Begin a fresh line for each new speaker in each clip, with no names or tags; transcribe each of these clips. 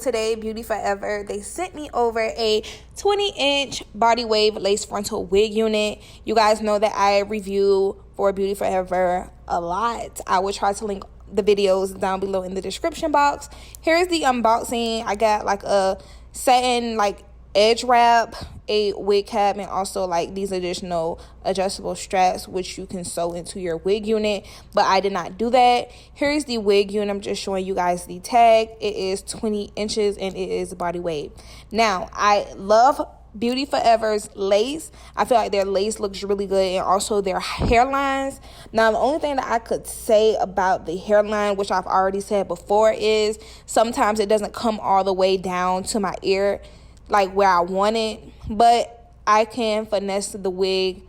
today, Beauty Forever, they sent me over a 20-inch body wave lace frontal wig unit. You guys know that I review for Beauty Forever a lot. I will try to link the videos down below in the description box. Here's the unboxing. I got like a satin like edge wrap, a wig cap, and also like these additional adjustable straps which you can sew into your wig unit, but I did not do that. Here's the wig unit. I'm just showing you guys the tag. It is 20 inches and it is body wave. Now I love Beauty Forever's lace. I feel like their lace looks really good, and also their hairlines. Now the only thing that I could say about the hairline, which I've already said before, is sometimes it doesn't come all the way down to my ear like where I want it, but I can finesse the wig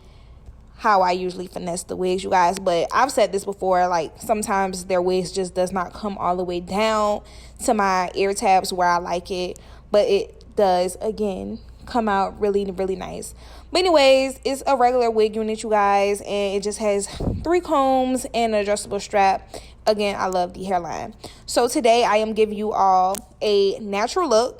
how I usually finesse the wigs, you guys. But I've said this before, like sometimes their wigs just does not come all the way down to my ear tabs where I like it, but it does again come out really nice. But anyways, it's a regular wig unit, you guys, and it just has 3 combs and an adjustable strap. Again, I love the hairline. So today I am giving you all a natural look.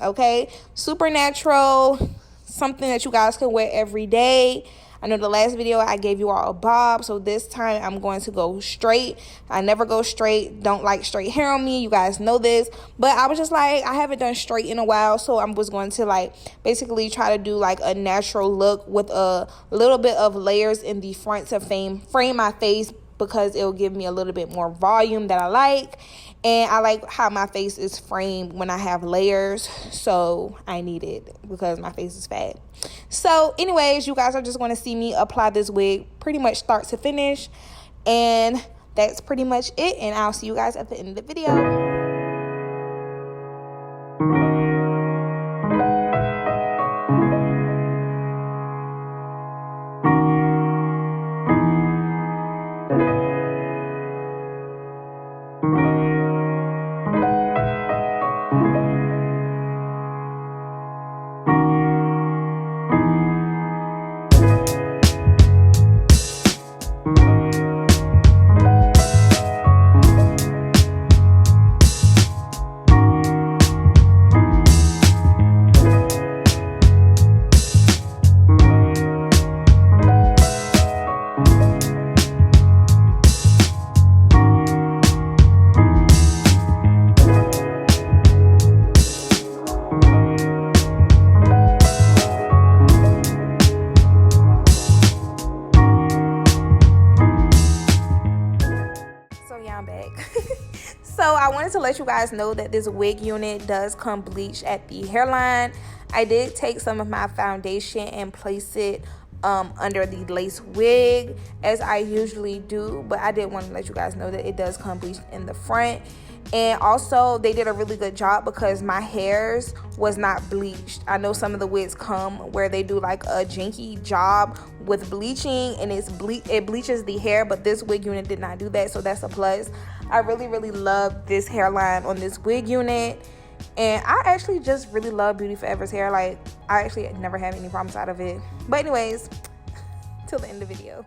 Okay, super natural, something that you guys can wear every day. I know the last video I gave you all a bob, so this time I'm going to go straight. I never go straight, don't like straight hair on me, you guys know this, but I was just like, I haven't done straight in a while, so I was going to like basically try to do like a natural look with a little bit of layers in the front to frame my face, because it'll give me a little bit more volume that I like. And I like how my face is framed when I have layers, so I need it because my face is fat. So anyways, you guys are just going to see me apply this wig pretty much start to finish, and that's pretty much it, and I'll see you guys at the end of the video. So I wanted to let you guys know that this wig unit does come bleached at the hairline. I did take some of my foundation and place it under the lace wig as I usually do, but I did want to let you guys know that it does come bleached in the front. And also they did a really good job because my hairs was not bleached. I know some of the wigs come where they do like a janky job with bleaching and it bleaches the hair, but this wig unit did not do that, so that's a plus. I really love this hairline on this wig unit, and I actually just really love Beauty Forever's hair. Like I actually never have any problems out of it. But anyways, till the end of the video.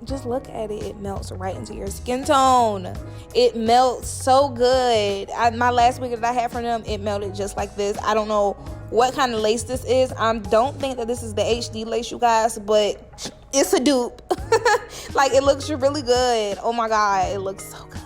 Just look at it. It melts right into your skin tone. It melts so good. My last wig that I had from them, it melted just like this. I don't know what kind of lace this is. I don't think that this is the HD lace, you guys, but it's a dupe. Like it looks really good. Oh my god, it looks so good.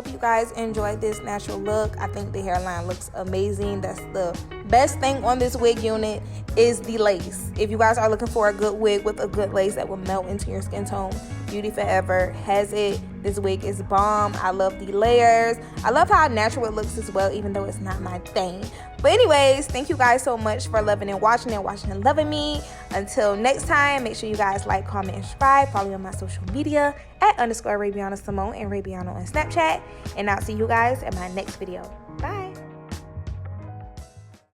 hope you guys enjoyed this natural look. I think the hairline looks amazing. That's the best thing on this wig unit is the lace. If you guys are looking for a good wig with a good lace that will melt into your skin tone, Beauty Forever has it. This wig is bomb. I love the layers. I love how natural it looks as well, even though it's not my thing. But anyways, thank you guys so much for loving and watching and loving me. Until next time, make sure you guys like, comment, and subscribe. Follow me on my social media at _Rabiana Simone and Rabiana on Snapchat. And I'll see you guys in my next video. Bye.